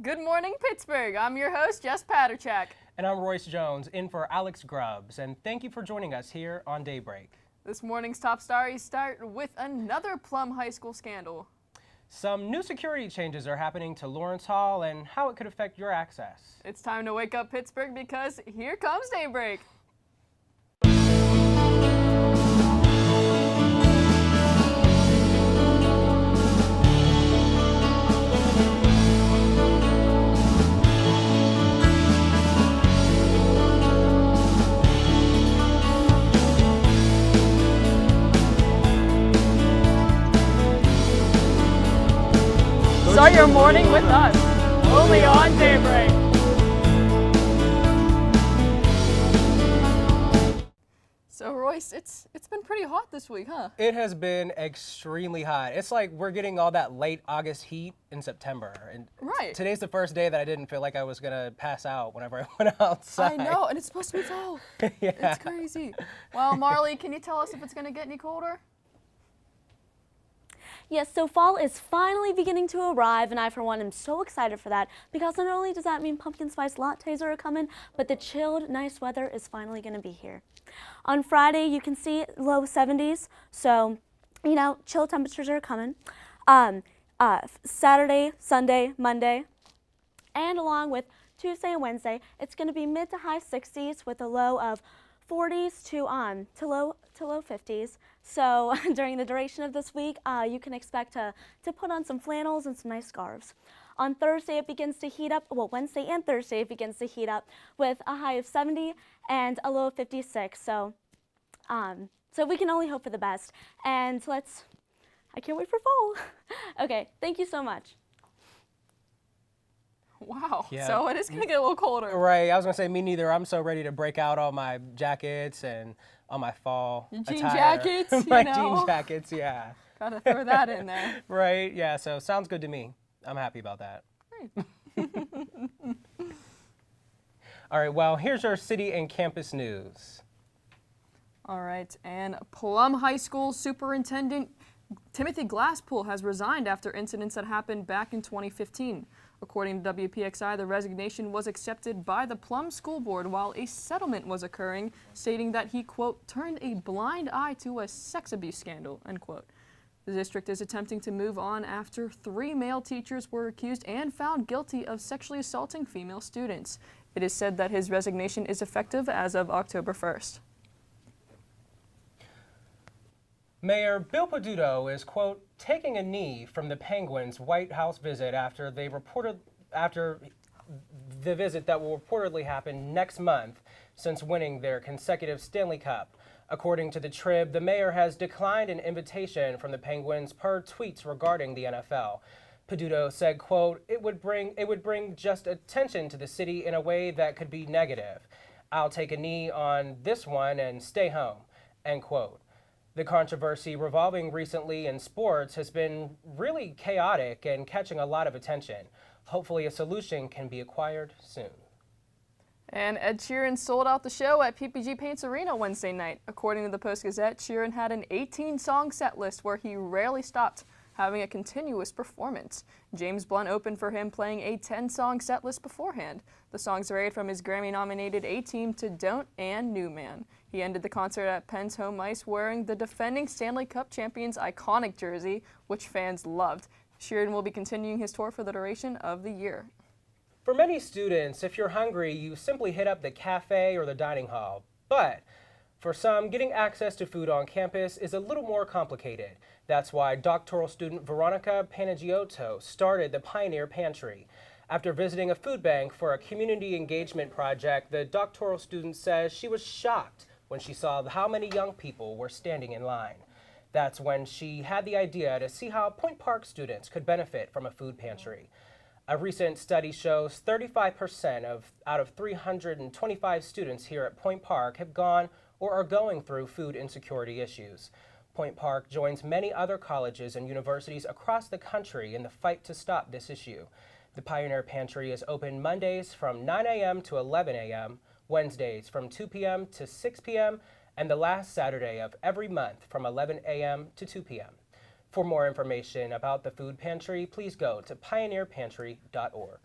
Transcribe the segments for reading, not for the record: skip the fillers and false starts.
Good morning, Pittsburgh. I'm your host, Jess Paterchak. And I'm Royce Jones, in for Alex Grubbs, and thank you for joining us here on Daybreak. This morning's top stories start with another Plum High School scandal. Some new security changes are happening to Lawrence Hall and how it could affect your access. It's time to wake up, Pittsburgh, because here comes Daybreak. Start your morning with us, only on Daybreak. So Royce, it's been pretty hot this week, huh? It has been extremely hot. It's like we're getting all that late August heat in September. And Right. Today's the first day that I didn't feel like I was gonna pass out whenever I went outside. I know, and it's supposed to be fall. Yeah. It's crazy. Well, Marley, can you tell us if it's going to get any colder? Yes, so fall is finally beginning to arrive, and I, for one, am so excited for that because not only does that mean pumpkin spice lattes are coming, but the chilled, nice weather is finally going to be here. On Friday, you can see low 70s, so, you know, chill temperatures are coming. Saturday, Sunday, Monday, and along with Tuesday and Wednesday, it's going to be mid to high 60s with a low of 40s to low 50s. So during the duration of this week, you can expect to put on some flannels and some nice scarves. On Thursday, it begins to heat up. Well, Wednesday and Thursday, it begins to heat up with a high of 70 and a low of 56. So we can only hope for the best. And I can't wait for fall. Okay, thank you so much. Wow. Yeah. So it is going to get a little colder. Right, I was gonna say me neither. I'm so ready to break out all my jackets and all my fall Your jean attire. jackets, My you know. jean jackets, yeah. Gotta throw that in there. Right, yeah, so sounds good to me. I'm happy about that. All right, well, here's your city and campus news. All right, and Plum High School Superintendent Timothy Glasspool has resigned after incidents that happened back in 2015. According to WPXI, the resignation was accepted by the Plum School Board while a settlement was occurring, stating that he, quote, turned a blind eye to a sex abuse scandal, end quote. The district is attempting to move on after 3 male teachers were accused and found guilty of sexually assaulting female students. It is said that his resignation is effective as of October 1st. Mayor Bill Peduto is, quote, taking a knee from the Penguins' White House visit after the visit that will reportedly happen next month since winning their consecutive Stanley Cup. According to the Trib, the mayor has declined an invitation from the Penguins per tweets regarding the NFL. Peduto said, quote, it would bring just attention to the city in a way that could be negative. I'll take a knee on this one and stay home, end quote. The controversy revolving recently in sports has been really chaotic and catching a lot of attention. Hopefully a solution can be acquired soon. And Ed Sheeran sold out the show at PPG Paints Arena Wednesday night. According to the Post-Gazette, Sheeran had an 18-song set list where he rarely stopped, having a continuous performance. James Blunt opened for him, playing a 10-song set list beforehand. The songs varied from his Grammy-nominated A-Team to Don't and New Man. He ended the concert at Penn's home ice wearing the defending Stanley Cup champion's iconic jersey, which fans loved. Sheeran will be continuing his tour for the duration of the year. For many students, if you're hungry, you simply hit up the cafe or the dining hall. But for some, getting access to food on campus is a little more complicated. That's why doctoral student Veronica Panagiotto started the Pioneer Pantry. After visiting a food bank for a community engagement project, the doctoral student says she was shocked when she saw how many young people were standing in line. That's when she had the idea to see how Point Park students could benefit from a food pantry. A recent study shows 35% out of 325 students here at Point Park have gone or are going through food insecurity issues. Point Park joins many other colleges and universities across the country in the fight to stop this issue. The Pioneer Pantry is open Mondays from 9 a.m. to 11 a.m., Wednesdays from 2 p.m. to 6 p.m., and the last Saturday of every month from 11 a.m. to 2 p.m. For more information about the food pantry, please go to pioneerpantry.org.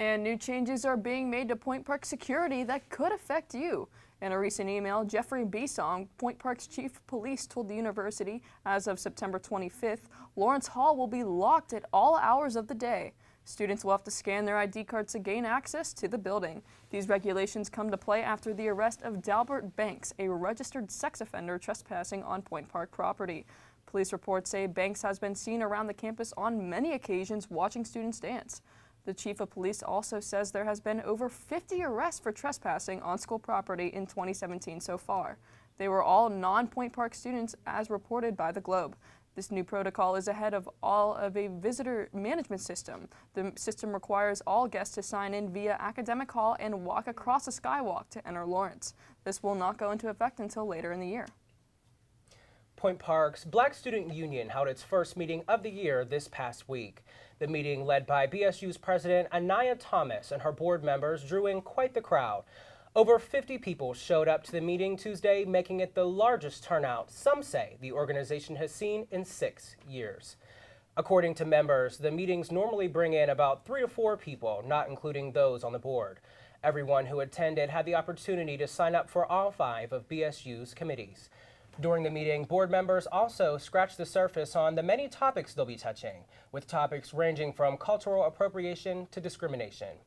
And new changes are being made to Point Park security that could affect you. In a recent email, Jeffrey Besong, Point Park's chief of police, told the university as of September 25th, Lawrence Hall will be locked at all hours of the day. Students will have to scan their ID cards to gain access to the building. These regulations come to play after the arrest of Dalbert Banks, a registered sex offender trespassing on Point Park property. Police reports say Banks has been seen around the campus on many occasions watching students dance. The chief of police also says there has been over 50 arrests for trespassing on school property in 2017 so far. They were all non-Point Park students as reported by the Globe. This new protocol is ahead of all of a visitor management system. The system requires all guests to sign in via Academic Hall and walk across a skywalk to enter Lawrence. This will not go into effect until later in the year. Point Park's Black Student Union held its first meeting of the year this past week. The meeting, led by BSU's president Anaya Thomas and her board members, drew in quite the crowd. Over 50 people showed up to the meeting Tuesday, making it the largest turnout some say the organization has seen in 6 years. According to members, the meetings normally bring in about 3 to 4 people, not including those on the board. Everyone who attended had the opportunity to sign up for all 5 of BSU's committees. During the meeting, board members also scratched the surface on the many topics they'll be touching, with topics ranging from cultural appropriation to discrimination.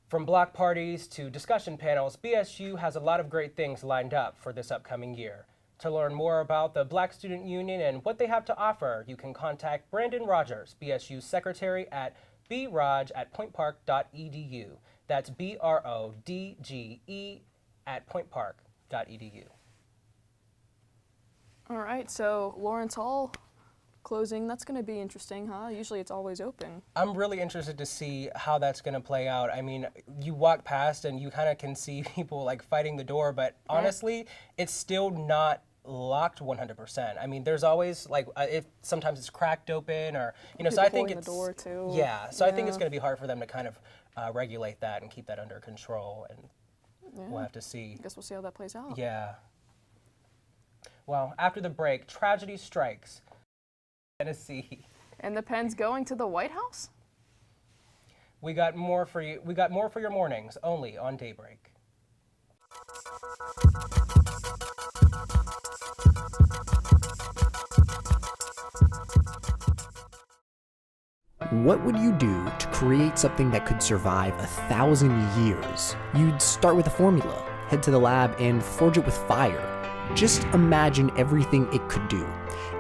From block parties to discussion panels, BSU has a lot of great things lined up for this upcoming year. To learn more about the Black Student Union and what they have to offer, you can contact Brandon Rogers, BSU's secretary, at brog@pointpark.edu. That's BRODGE at pointpark.edu. All right, so Lawrence Hall closing, that's going to be interesting, huh? Usually it's always open. I'm really interested to see how that's going to play out. I mean, you walk past and you kind of can see people like fighting the door, but honestly, it's still not locked 100%. I mean, there's always like, if sometimes it's cracked open or, you know, so I think it's, the door too. Yeah, so I think it's going to be hard for them to kind of regulate that and keep that under control, and we'll have to see. I guess we'll see how that plays out. Yeah. Well, after the break, tragedy strikes Tennessee. And the Pens going to the White House? We got more for you. We got more for your mornings only on Daybreak. What would you do to create something that could survive 1,000 years? You'd start with a formula, head to the lab, and forge it with fire. Just imagine everything it could do.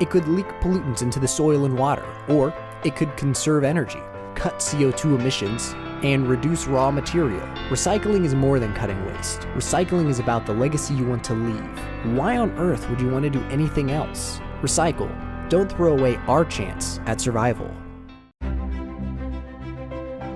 It could leak pollutants into the soil and water, or it could conserve energy, cut CO2 emissions, and reduce raw material. Recycling is more than cutting waste. Recycling is about the legacy you want to leave. Why on earth would you want to do anything else? Recycle. Don't throw away our chance at survival.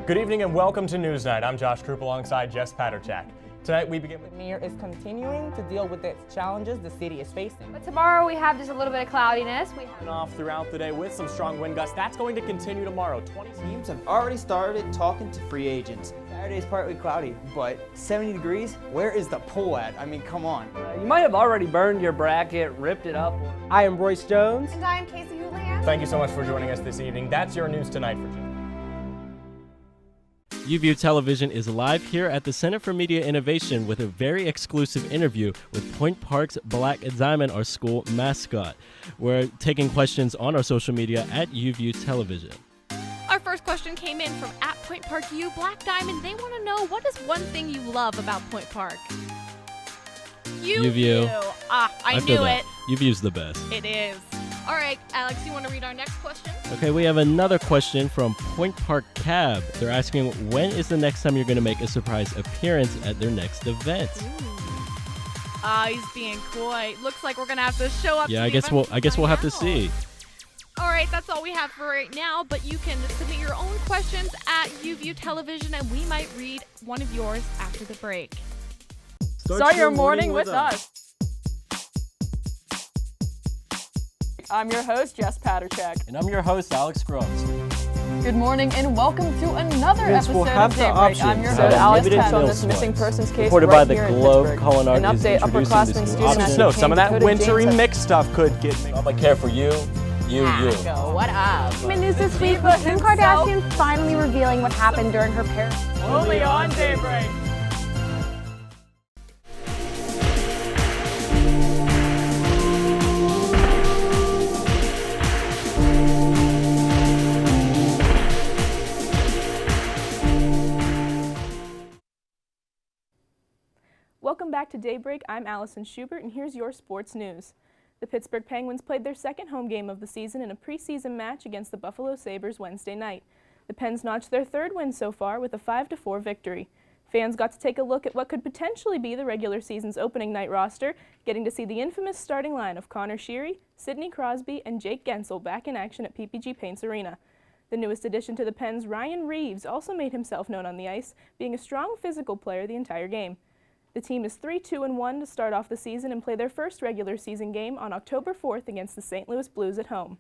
Good evening and welcome to Newsnight. I'm Josh Krupp alongside Jess Paterchak. Tonight we begin with The mayor is continuing to deal with the challenges the city is facing. But tomorrow we have just a little bit of cloudiness. We have off throughout the day with some strong wind gusts. That's going to continue tomorrow. 20 Teams have already started talking to free agents. Saturday's partly cloudy, but 70 degrees? Where is the pool at? I mean, come on. You might have already burned your bracket, ripped it up. I am Royce Jones. And I'm Casey Houlihan. Thank you so much for joining us this evening. That's your news tonight, Virginia. UView Television is live here at the Center for Media Innovation with a very exclusive interview with Point Park's Black Diamond, our school mascot. We're taking questions on our social media at UView Television. Our first question came in from @PointParkU Black Diamond. They want to know, what is one thing you love about Point Park? UView. I knew it. UView's the best. It is. All right, Alex, you want to read our next question? Okay, we have another question from Point Park Cab. They're asking, when is the next time you're going to make a surprise appearance at their next event? He's being coy. Looks like we're going to have to show up. Yeah, to I the guess event we'll have to out. see. All right, that's all we have for right now, but you can submit your own questions at UView Television, and we might read one of yours after the break. Start your morning with us. I'm your host, Jess Paterchak. And I'm your host, Alex Grubbs. Good morning and welcome to another Students will episode have of the Daybreak. option I'm your to host, have Alex unlimited Tess, on snow this missing smarts. persons case Reported right by the here in Globe, Pittsburgh. Colin An Art is update, introducing upperclassmen this new student option. at Snow, some of that Dakota wintry James mix stuff could get. I care for you. You. What up? In news this week, with Kim Kardashian finally revealing what happened during her parents. Only on Daybreak. Welcome back to Daybreak. I'm Allison Schubert, and here's your sports news. The Pittsburgh Penguins played their second home game of the season in a preseason match against the Buffalo Sabres Wednesday night. The Pens notched their third win so far with a 5-4 victory. Fans got to take a look at what could potentially be the regular season's opening night roster, getting to see the infamous starting line of Connor Sheary, Sidney Crosby, and Jake Gensel back in action at PPG Paints Arena. The newest addition to the Pens, Ryan Reeves, also made himself known on the ice, being a strong physical player the entire game. The team is 3-2-1 to start off the season and play their first regular season game on October 4th against the St. Louis Blues at home.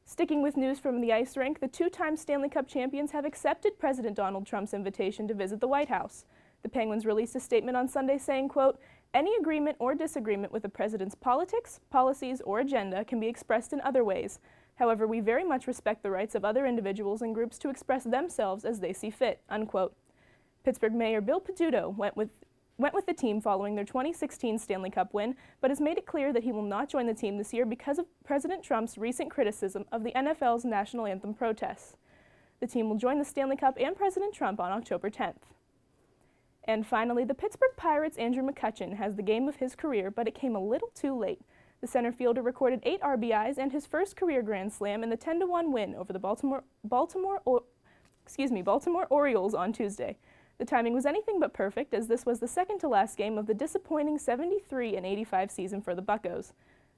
Sticking with news from the ice rink, the two-time Stanley Cup champions have accepted President Donald Trump's invitation to visit the White House. The Penguins released a statement on Sunday saying, quote, "Any agreement or disagreement with the president's politics, policies, or agenda can be expressed in other ways. However, we very much respect the rights of other individuals and groups to express themselves as they see fit," unquote. Pittsburgh Mayor Bill Peduto went with the team following their 2016 Stanley Cup win, but has made it clear that he will not join the team this year because of President Trump's recent criticism of the NFL's national anthem protests. The team will join the Stanley Cup and President Trump on October 10th. And finally, the Pittsburgh Pirates' Andrew McCutchen has the game of his career, but it came a little too late. The center fielder recorded 8 RBIs and his first career grand slam in the 10-1 win over the Baltimore Orioles on Tuesday. The timing was anything but perfect, as this was the second-to-last game of the disappointing 73-85 season for the Buccos.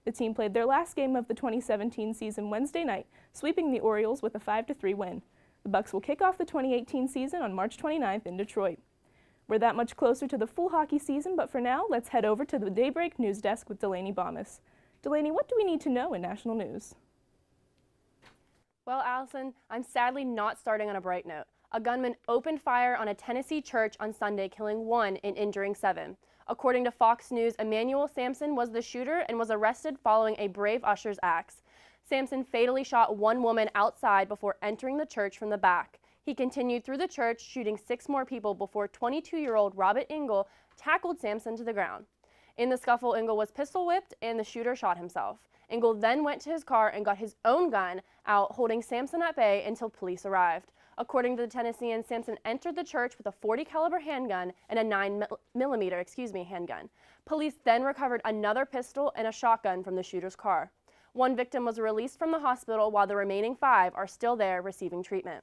The team played their last game of the 2017 season Wednesday night, sweeping the Orioles with a 5-3 win. The Bucs will kick off the 2018 season on March 29th in Detroit. We're that much closer to the full hockey season, but for now, let's head over to the Daybreak News Desk with Delaney Bomas. Delaney, what do we need to know in national news? Well, Allison, I'm sadly not starting on a bright note. A gunman opened fire on a Tennessee church on Sunday, killing 1 and injuring 7. According to Fox News, Emmanuel Sampson was the shooter and was arrested following a brave usher's axe. Sampson fatally shot 1 woman outside before entering the church from the back. He continued through the church, shooting 6 more people before 22-year-old Robert Engel tackled Sampson to the ground. In the scuffle, Engel was pistol whipped and the shooter shot himself. Engel then went to his car and got his own gun out, holding Sampson at bay until police arrived. According to the Tennessean, Sampson entered the church with a .40 caliber handgun and a 9mm handgun. Police then recovered another pistol and a shotgun from the shooter's car. 1 victim was released from the hospital while the remaining 5 are still there receiving treatment.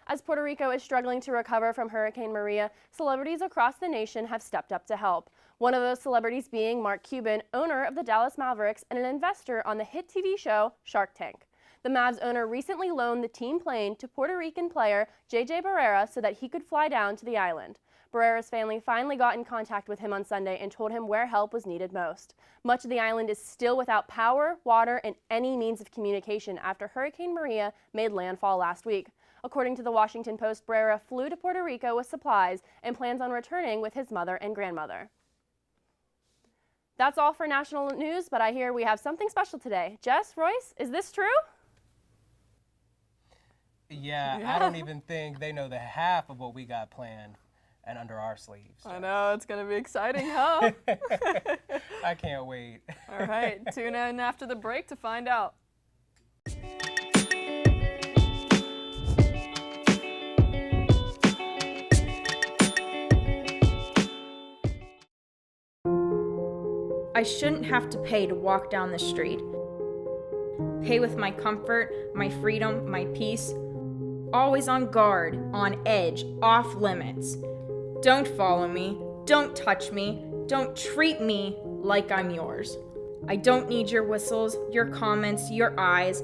As Puerto Rico is struggling to recover from Hurricane Maria, celebrities across the nation have stepped up to help. One of those celebrities being Mark Cuban, owner of the Dallas Mavericks and an investor on the hit TV show Shark Tank. The Mavs owner recently loaned the team plane to Puerto Rican player JJ Barrera so that he could fly down to the island. Barrera's family finally got in contact with him on Sunday and told him where help was needed most. Much of the island is still without power, water, and any means of communication after Hurricane Maria made landfall last week. According to the Washington Post, Barrera flew to Puerto Rico with supplies and plans on returning with his mother and grandmother. That's all for national news, but I hear we have something special today. Jess, Royce, is this true? Yeah, I don't even think they know the half of what we got planned and under our sleeves. I know, it's going to be exciting, huh? I can't wait. All right, tune in after the break to find out. I shouldn't have to pay to walk down the street. Pay with my comfort, my freedom, my peace. Always on guard, on edge, off limits. Don't follow me, don't touch me, don't treat me like I'm yours. I don't need your whistles, your comments, your eyes.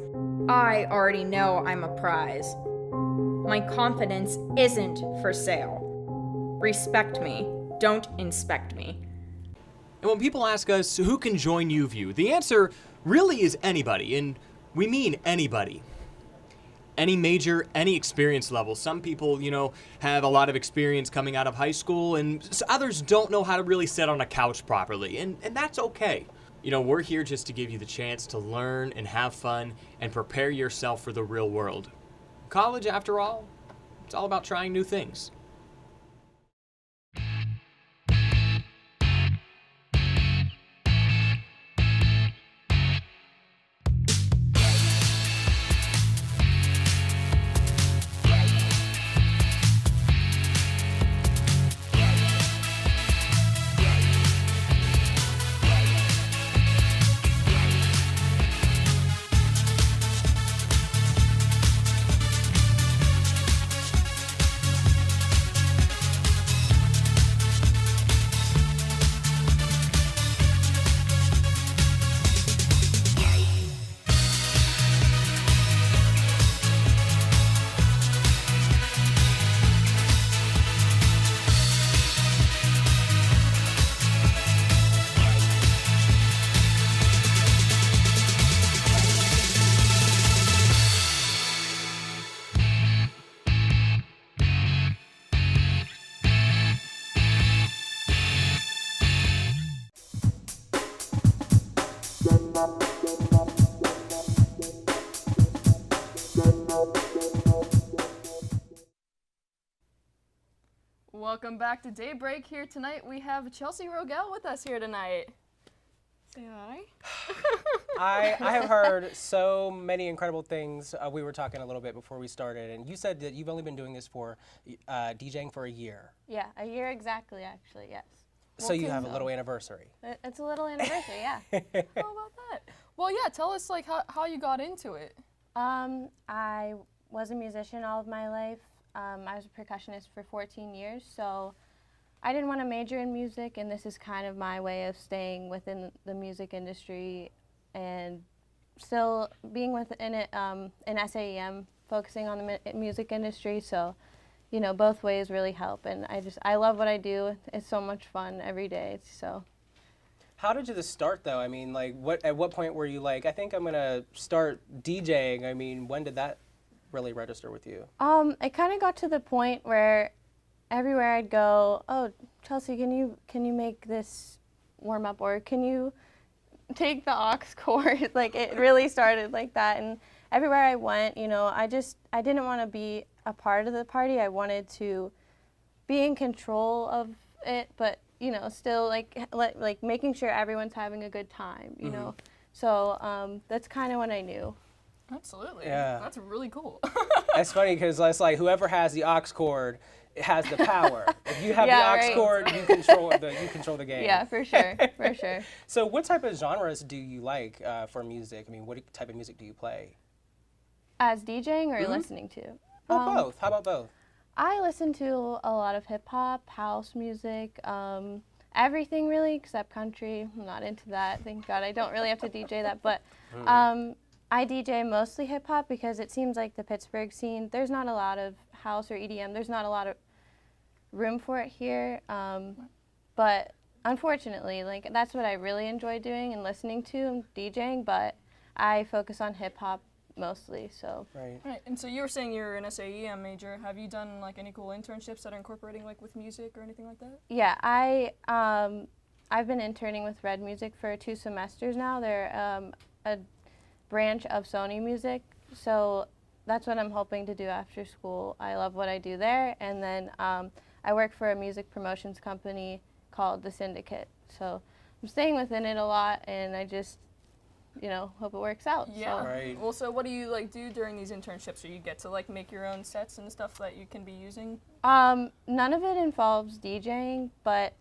I already know I'm a prize. My confidence isn't for sale. Respect me, don't inspect me. And when people ask us who can join UView, the answer really is anybody, and we mean anybody. Any major, any experience level. Some people, have a lot of experience coming out of high school, and others don't know how to really sit on a couch properly, and that's okay. You know, we're here just to give you the chance to learn and have fun and prepare yourself for the real world. College, after all, it's all about trying new things. Welcome back to Daybreak. Here tonight we have Chelsea Rogel with us here tonight. Say hi. I have heard so many incredible things. We were talking a little bit before we started, and you said that you've only been doing this for DJing for a year. Yeah, a year exactly, actually, yes. So you have a little anniversary. It's a little anniversary, yeah. How about that? Well, yeah, tell us like how you got into it. I was a musician all of my life. I was a percussionist for 14 years, so I didn't want to major in music, and this is kind of my way of staying within the music industry and still being within it in SAEM, focusing on the music industry. So, you know, both ways really help, and I love what I do. It's so much fun every day. So. How did you start though? I mean, like, at what point were you like, I think I'm gonna start DJing? I mean, when did that really register with you? It kind of got to the point where everywhere I'd go, oh, Chelsea, can you make this warm up, or can you take the aux cord? Like, it really started like that, and everywhere I went, you know, I didn't want to be a part of the party. I wanted to be in control of it, but you know, still like making sure everyone's having a good time, you know. So that's kind of when I knew. Absolutely. Yeah. That's really cool. It's funny because it's like whoever has the aux cord has the power. If you have the aux cord, you control the game. Yeah, for sure, for sure. So what type of genres do you like for music? I mean, what type of music do you play? As DJing or listening to? Well, both. How about both? I listen to a lot of hip hop, house music, everything really except country. I'm not into that. Thank God I don't really have to DJ that. But I DJ mostly hip hop because it seems like the Pittsburgh scene, there's not a lot of house or EDM. There's not a lot of room for it here. But unfortunately, like, that's what I really enjoy doing and listening to and DJing. But I focus on hip hop mostly, so. Right, and so you were saying you're an SAEM major. Have you done like any cool internships that are incorporating like with music or anything like that? Yeah, I've been interning with Red Music for 2 semesters now. They're a branch of Sony Music, so that's what I'm hoping to do after school. I love what I do there, and then I work for a music promotions company called The Syndicate, so I'm staying within it a lot, and I just, you know, hope it works out. Yeah. So. Right. Well, so what do you like do during these internships? Or you get to like make your own sets and stuff that you can be using? None of it involves DJing, but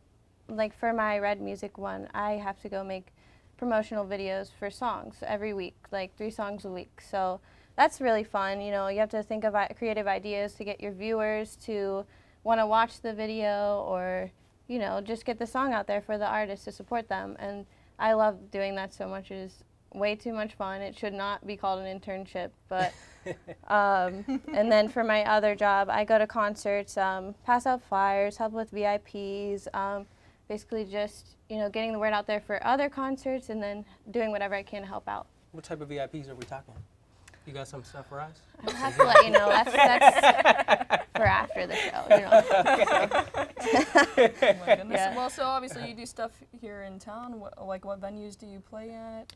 like for my Red Music one, I have to go make promotional videos for songs every week, like 3 songs a week. So that's really fun. You know, you have to think of creative ideas to get your viewers to want to watch the video, or, you know, just get the song out there for the artist to support them. And I love doing that so much. It is way too much fun. It should not be called an internship, but and then for my other job, I go to concerts, pass out flyers, help with VIPs, basically just, you know, getting the word out there for other concerts, and then doing whatever I can to help out. What type of VIPs are we talking? You got some stuff for us? I'll have to let you know. That's for after. after the show, you know. Oh my goodness. Yeah. Well, so obviously you do stuff here in town. What venues do you play at?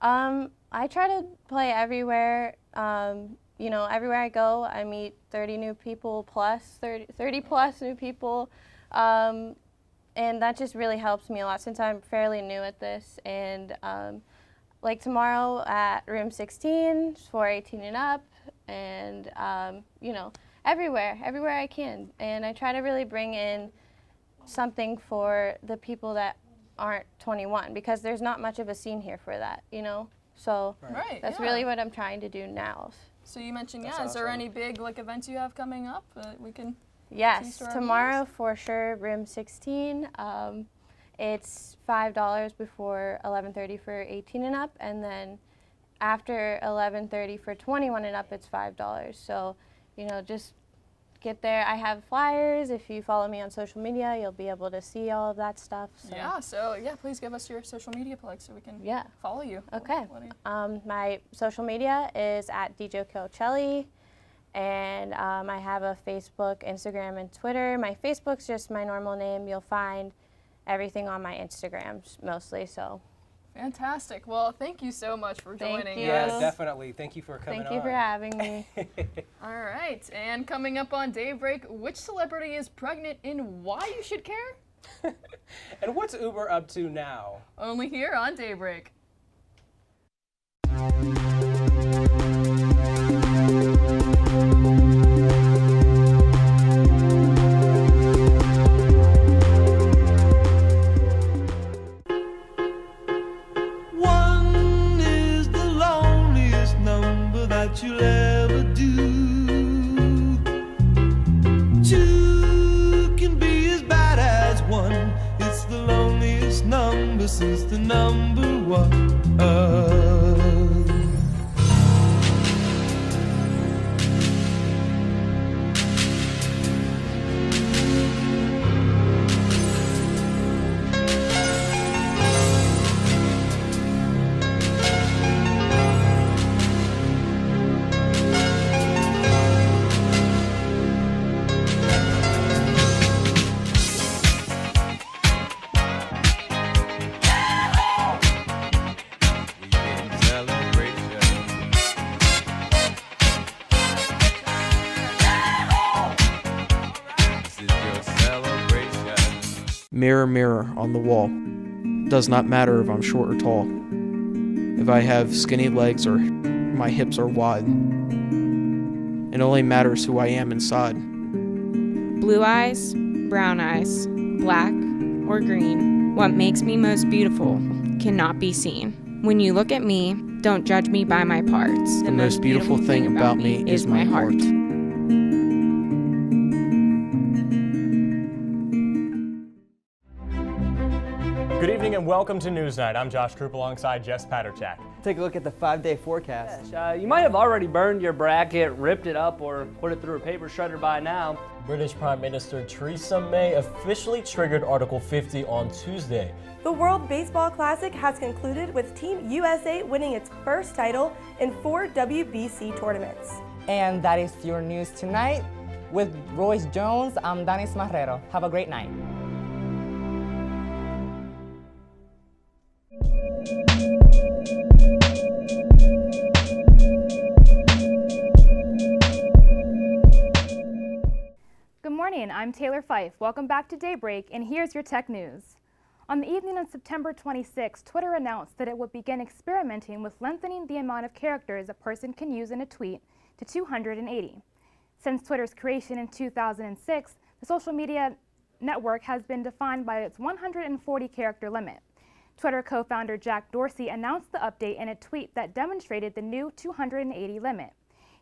I try to play everywhere. You know, everywhere I go, I meet 30 new people plus, 30 plus new people. And that just really helps me a lot since I'm fairly new at this. And like tomorrow at room 16 for 18 and up, and you know, everywhere I can. And I try to really bring in something for the people that aren't 21 because there's not much of a scene here for that, you know? So that's really what I'm trying to do now. So you mentioned, is there any big events you have coming up that we can Yes, tomorrow for sure, room 16. It's $5 before 11:30 for 18 and up, and then after 11:30 for 21 and up, it's $5. So, you know, just get there. I have flyers. If you follow me on social media, you'll be able to see all of that stuff. So. Please give us your social media plugs so we can follow you. Okay. My social media is at DJ Kilcelli, and I have a Facebook, Instagram, and Twitter. My Facebook's just my normal name. You'll find everything on my Instagrams mostly. So. Fantastic. Well, thank you so much for joining us. Yes, definitely. Thank you for coming on. Thank you for having me. All right. And coming up on Daybreak, which celebrity is pregnant and why you should care? And what's Uber up to now? Only here on Daybreak. You'll ever do. Two can be as bad as one. It's the loneliest number since the number one. Mirror, mirror on the wall. Does not matter if I'm short or tall. If I have skinny legs or my hips are wide. It only matters who I am inside. Blue eyes, brown eyes, black or green. What makes me most beautiful cannot be seen. When you look at me, don't judge me by my parts. The most beautiful thing about me is my heart. Good evening and welcome to Newsnight. I'm Josh Troop alongside Jess Paterchak. Take a look at the 5-day forecast. You might have already burned your bracket, ripped it up, or put it through a paper shredder by now. British Prime Minister Theresa May officially triggered Article 50 on Tuesday. The World Baseball Classic has concluded with Team USA winning its first title in 4 WBC tournaments. And that is your news tonight. With Royce Jones, I'm Danis Marrero. Have a great night. Good morning, I'm Taylor Fife. Welcome back to Daybreak, and here's your tech news. On the evening of September 26, Twitter announced that it would begin experimenting with lengthening the amount of characters a person can use in a tweet to 280. Since Twitter's creation in 2006, the social media network has been defined by its 140-character limit. Twitter co-founder Jack Dorsey announced the update in a tweet that demonstrated the new 280 limit.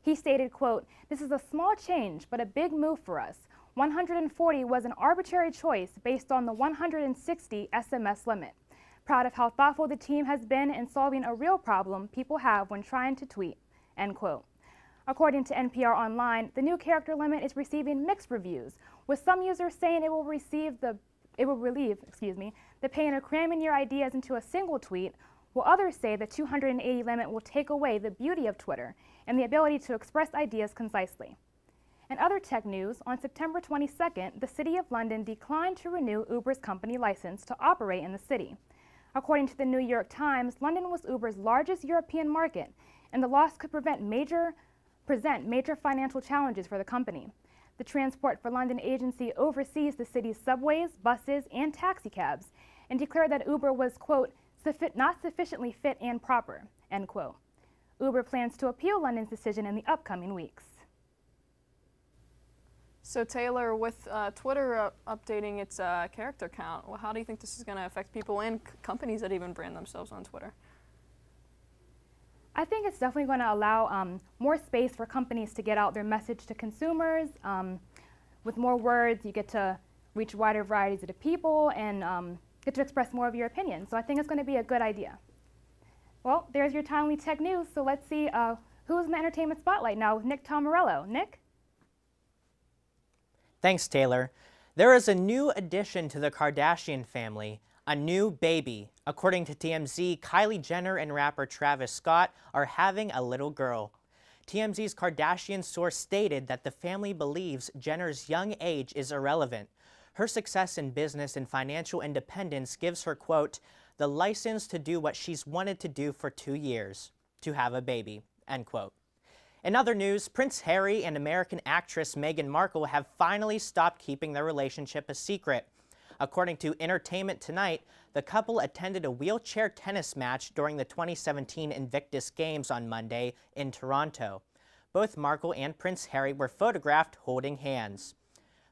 He stated, quote, "This is a small change, but a big move for us. 140 was an arbitrary choice based on the 160 SMS limit. Proud of how thoughtful the team has been in solving a real problem people have when trying to tweet," end quote. According to NPR Online, the new character limit is receiving mixed reviews, with some users saying it will relieve the pain of cramming your ideas into a single tweet, while others say the 280 limit will take away the beauty of Twitter and the ability to express ideas concisely. In other tech news, on September 22nd, the City of London declined to renew Uber's company license to operate in the city. According to the New York Times, London was Uber's largest European market, and the loss could present major financial challenges for the company. The Transport for London agency oversees the city's subways, buses, and taxicabs, and declared that Uber was, quote, not sufficiently fit and proper, end quote. Uber plans to appeal London's decision in the upcoming weeks. So Taylor, with Twitter updating its character count, well, how do you think this is going to affect people and companies that even brand themselves on Twitter? I think it's definitely going to allow more space for companies to get out their message to consumers. With more words, you get to reach wider varieties of people and get to express more of your opinion. So I think it's going to be a good idea. Well, there's your timely tech news. So let's see who's in the entertainment spotlight now with Nick Tomarello. Nick? Thanks, Taylor. There is a new addition to the Kardashian family, a new baby. According to TMZ, Kylie Jenner and rapper Travis Scott are having a little girl. TMZ's Kardashian source stated that the family believes Jenner's young age is irrelevant. Her success in business and financial independence gives her, quote, the license to do what she's wanted to do for 2 years, to have a baby, end quote. In other news, Prince Harry and American actress Meghan Markle have finally stopped keeping their relationship a secret. According to Entertainment Tonight, the couple attended a wheelchair tennis match during the 2017 Invictus Games on Monday in Toronto. Both Markle and Prince Harry were photographed holding hands.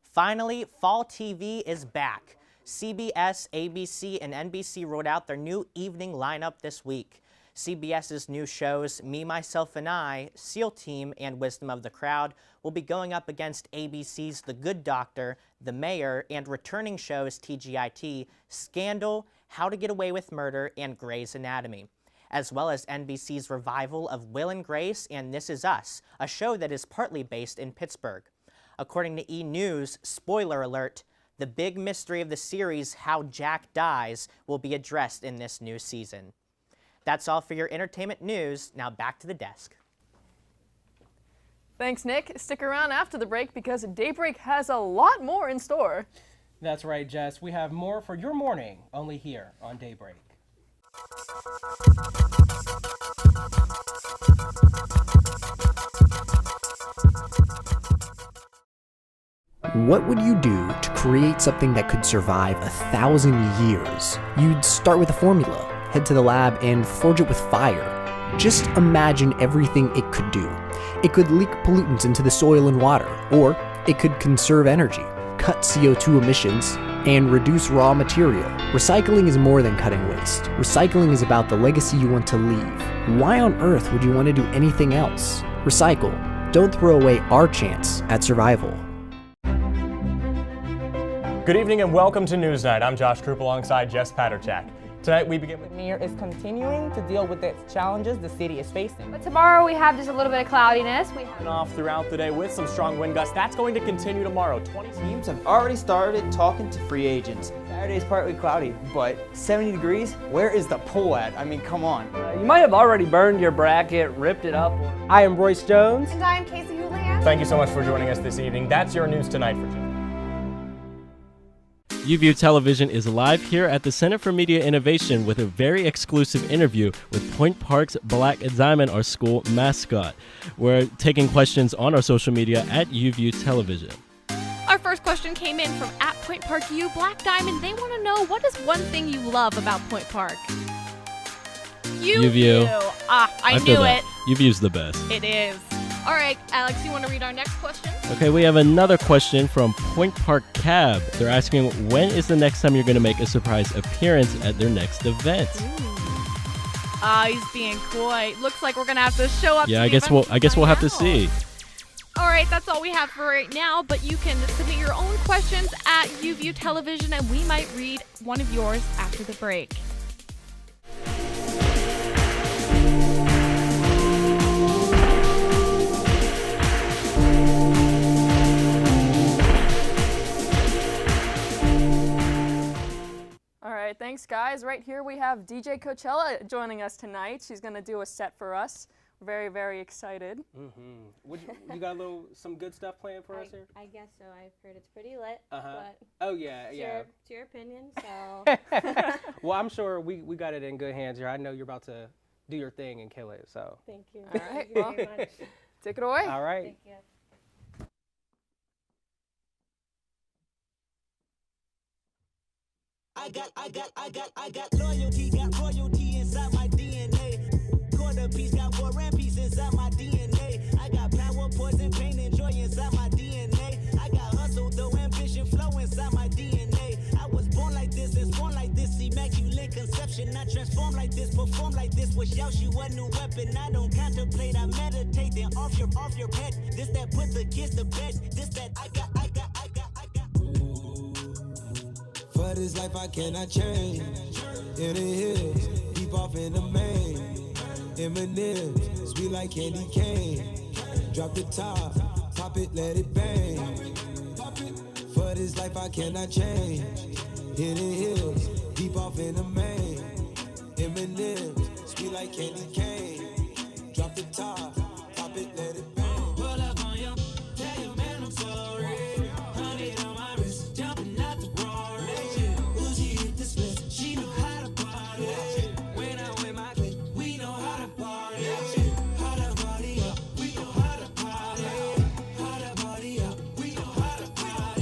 Finally, fall TV is back. CBS, ABC, and NBC rolled out their new evening lineup this week. CBS's new shows, Me, Myself, and I, SEAL Team, and Wisdom of the Crowd will be going up against ABC's The Good Doctor, The Mayor, and returning shows TGIT, Scandal, How to Get Away with Murder, and Grey's Anatomy, as well as NBC's revival of Will and Grace and This Is Us, a show that is partly based in Pittsburgh. According to E! News, spoiler alert, the big mystery of the series, How Jack Dies, will be addressed in this new season. That's all for your entertainment news. Now back to the desk. Thanks, Nick. Stick around after the break because Daybreak has a lot more in store. That's right, Jess. We have more for your morning, only here on Daybreak. What would you do to create something that could survive 1,000 years? You'd start with a formula, head to the lab, and forge it with fire. Just imagine everything it could do. It could leak pollutants into the soil and water, or it could conserve energy, cut CO2 emissions, and reduce raw material. Recycling is more than cutting waste. Recycling is about the legacy you want to leave. Why on earth would you want to do anything else? Recycle. Don't throw away our chance at survival. Good evening and welcome to Newsnight. I'm Josh Krupp alongside Jess Paterchak. Tonight we begin with The mayor is continuing to deal with the challenges the city is facing. But tomorrow we have just a little bit of cloudiness. We have off throughout the day with some strong wind gusts. That's going to continue tomorrow. 20 teams have already started talking to free agents. Saturday's partly cloudy, but 70 degrees? Where is the pool at? I mean, come on. You might have already burned your bracket, ripped it up. I am Royce Jones. And I am Casey Houlihan. Thank you so much for joining us this evening. That's your news tonight for today. UView Television is live here at the Center for Media Innovation with a very exclusive interview with Point Park's Black Diamond, our school mascot. We're taking questions on our social media at UView Television. Our first question came in from @PointParkU Black Diamond. They want to know, what is one thing you love about Point Park? UView. I knew it. UView's the best. It is. All right, Alex, you want to read our next question? Okay, we have another question from Point Park Cab. They're asking, when is the next time you're going to make a surprise appearance at their next event? He's being coy. Looks like we're going to have to show up. Yeah, I guess we'll have to see. All right, that's all we have for right now, but you can submit your own questions at UView Television, and we might read one of yours after the break. All right, thanks guys. Right here we have DJ Coachella joining us tonight. She's going to do a set for us. very, very excited. You got some good stuff planned for us here? I guess so. I've heard it's pretty lit. But it's yeah. It's your opinion, so. Well, I'm sure we got it in good hands here. I know you're about to do your thing and kill it, so. Thank you. All right, Thank you very much. Take it away. All right. Thank you. I got loyalty, got royalty inside my DNA. Quarter piece, got war and peace inside my DNA. I got power, poison, pain, and joy inside my DNA. I got hustle, though, ambition, flow inside my DNA. I was born like this, and born like this, immaculate conception. I transform like this, perform like this, wish out you a new weapon. I don't contemplate, I meditate, then off your head. This that put the kids to bed. This that I got. For this life I cannot change. In the hills, deep off in the main. M&M's, sweet like candy cane. Drop the top, pop it, let it bang. For this life I cannot change. In the hills, deep off in the main. M&M's, sweet like candy cane. Drop the top, pop it, let it bang. Pull up on you, tell you man I'm sorry. Honey on my wrist, jumping out the she know how to party. When I'm with my clique, we know how to party. How to party up, we know how to party. How to party up, we know how to party.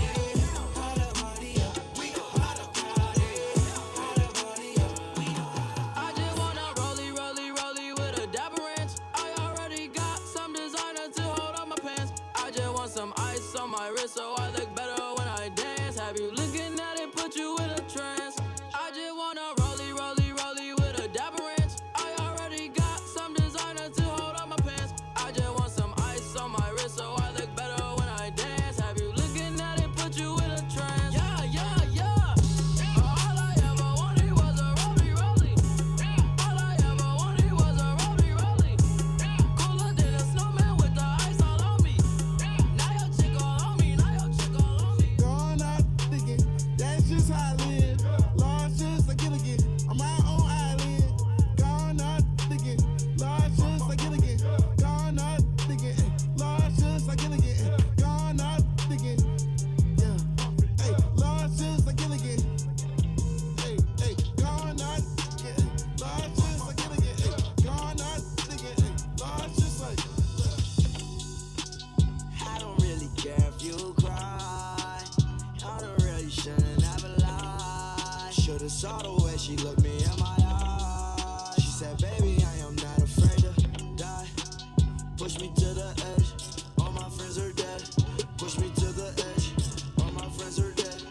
How to party up, we know how to party. How to party up, we know how to party. I just wanna rollie with a dapper ranch. I already got some designer to hold on my pants. I just want some ice on my wrist so I look better when I dance. Have you looking at it, put you in a trance. I just wanna rollie with a dapper ranch. I already got some designer to hold on my pants. I just want some ice on my wrist so I look better when I dance. Have you looking at it, put you in a trance. Yeah. All I ever wanted was a rollie. All I ever wanted was a rollie. Cooler than a snowman with the ice all on me. Now your chick all on me. Going out thinking, that's just how I live. Large just like Gilligan, on my own island. Gone out thinking, large just like Gilligan. Gone out thinking, large just like Gilligan. Gone out thinking, yeah. Hey, large just like Gilligan. Hey, gone out thinking, large just like Gilligan. Hey, gone out thinking, large just like. I don't really care if you cry. I don't really shouldn't have a lie. Should've saw the way she looked me in my eyes. She said, baby, I am not afraid to die. Push me to the edge, all my friends are dead. Push me to the edge, all my friends are dead.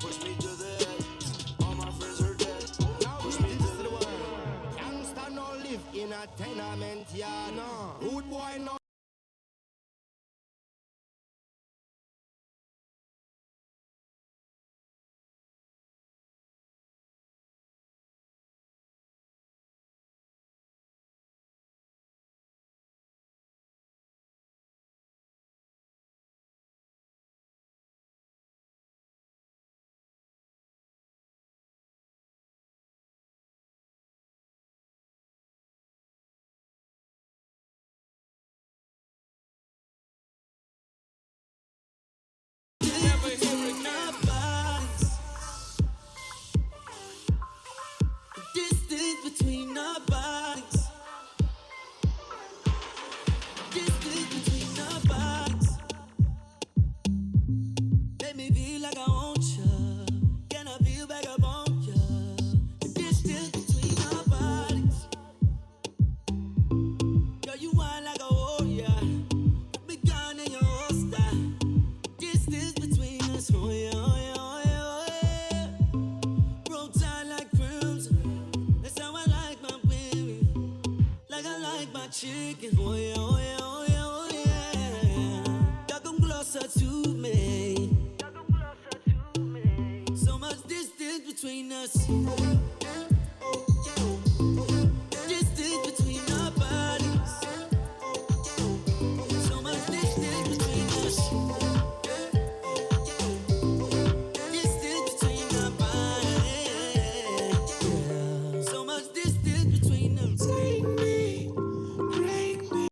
Push me to the edge, all my friends are dead. Push me to the edge. Youngster no live in a tenement, yeah, no. Rude boy no. Distance between our bodies. Distance between our bodies. Make me feel like I want you. Can I feel back up on you? The distance between our bodies. Girl, you whine like a warrior. Put me down in your holster. Distance between us, oh yeah, oh yeah, oh yeah, oh yeah. Roll tight like crimson. That's how I like my baby. Like I like my chicken. Oh yeah, oh yeah, oh yeah, oh yeah. Y'all come closer to me. So much distance between us. Distance between our bodies. So much distance between us. Distance between our bodies. So much distance between us. Break me,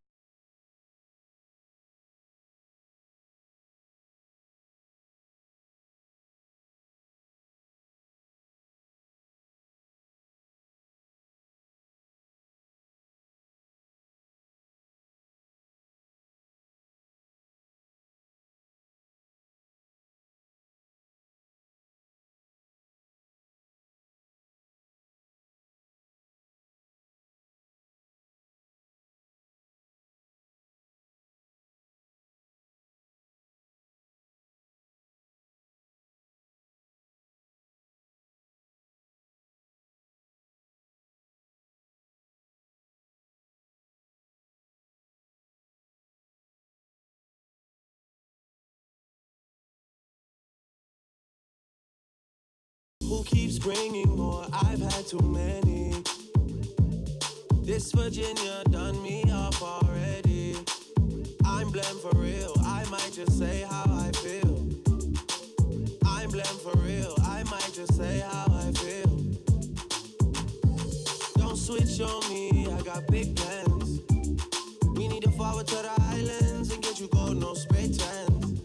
who keeps bringing more. I've had too many. This Virginia done me off already. I'm blamed for real. I might just say how I feel. I'm blamed for real. I might just say how I feel. Don't switch on me. I got big plans. We need to forward to the islands and get you gold, no spray tans.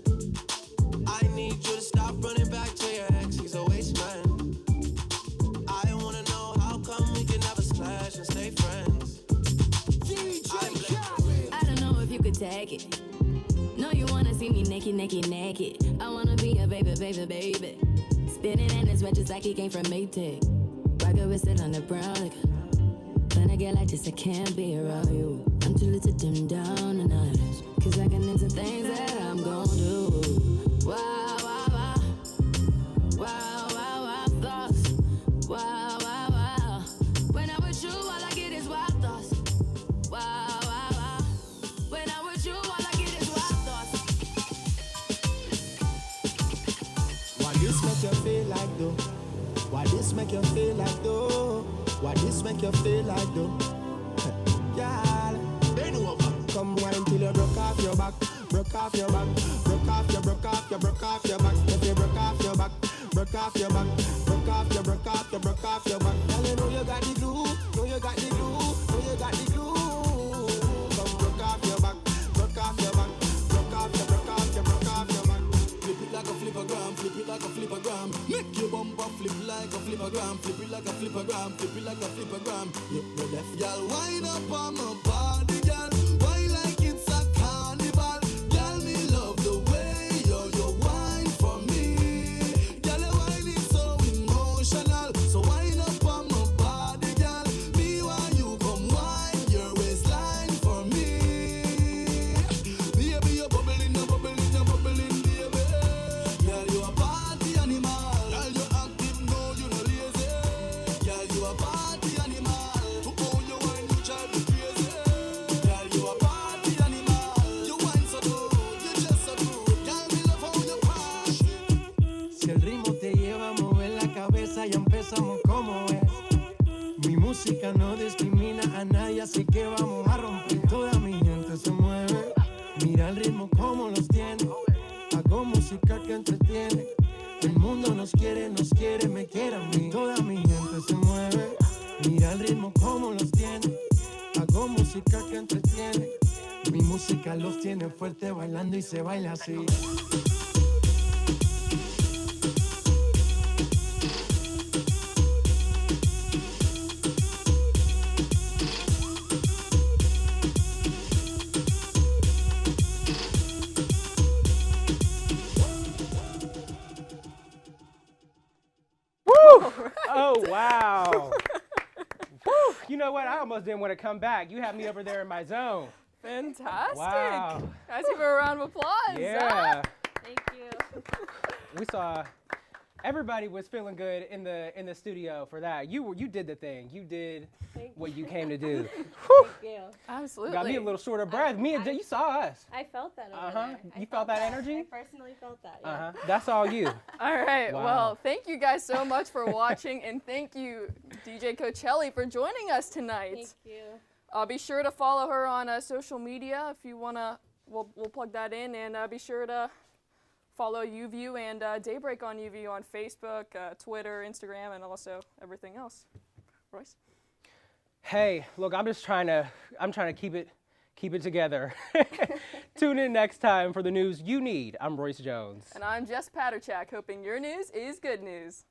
I need you to stop running back to your ex. He's a waste man. I wanna know how come we can never clash and stay friends. I don't know if you could take it. No, you wanna see me naked, naked, naked. I wanna be a baby, baby, baby. Spinning in his red just like he came from Maytag. Rocket with it on the brown liquor. When I get like this, I can't be around you. I'm too little to dim down the night. Cause I can into things that I'm gon' do. Wow, wow, wow. Wow, wow, wow, thoughts. Wow, wow, wow. When I'm with you, all I get is wild thoughts. Wow, wow, wow. When I'm with you, all I get is wild thoughts. Why this make you feel like though? Why this make you feel like though? Why this make you feel like though? Girl, they know about. Come wine till you broke off your back, broke off your back, broke off your, broke off your, broke off your back. If you broke off your back, broke off your back, broke off your, broke off your, broke off your back. Girl, you know you got the glue, know you got the glue, know you got the glue. Come broke off your back, broke off your back, broke off your, broke off your, broke off your back. Flip it like a flippergram, flip it like a flippergram. Make your bumper flip like a flippergram, flip it like a flippergram, flip it like a flippergram. You know that, y'all wind up on my body, y'all. Why like it's a carnival? Y'all me love the way you wine for me. Y'all the wine is so emotional, so wind up on my body, y'all. Me want you come wine your waistline for me. Baby, you're bubbling, you're bubbling, you're bubbling, baby. Girl, you a party animal. Girl, you active, no, you no lazy. Girl, you a party animal. To own your wine, you drive me crazy. Girl, you a party animal. You wine so good, you just so good. Girl, me love how you crash. Si el ritmo te lleva a mover la cabeza, ya empezamos como es. Mi música no discrimina a nadie, así que vamos a romper. Toda mi gente se mueve. Mira el ritmo como los tiene. Hago música que entretiene. El mundo nos quiere, me quiere a mí. Toda mi gente se mueve. Mira el ritmo como los tiene. Hago música que entretiene. Mi música los tiene fuerte bailando y se baila así. Oh, wow. Woo. You know what? I almost didn't want to come back. You had me over there in my zone. Fantastic. Wow. Guys, give her a round of applause. Yeah. Thank you. We saw everybody was feeling good in the studio for that. You did the thing. You did what you came to do. Thank you. Absolutely. Got me a little short of breath. Me and Jay, you saw us. I felt that over there. You felt that energy? I personally felt that, yeah. That's all you. All right. Wow. Well, thank you guys so much for watching, and thank you, DJ Coachelli, for joining us tonight. Thank you. Be sure to follow her on social media if you wanna. We'll plug that in, and be sure to follow UView and Daybreak on UView on Facebook, Twitter, Instagram, and also everything else. Royce. Hey, look, I'm trying to keep it together. Tune in next time for the news you need. I'm Royce Jones. And I'm Jess Paterchak, hoping your news is good news.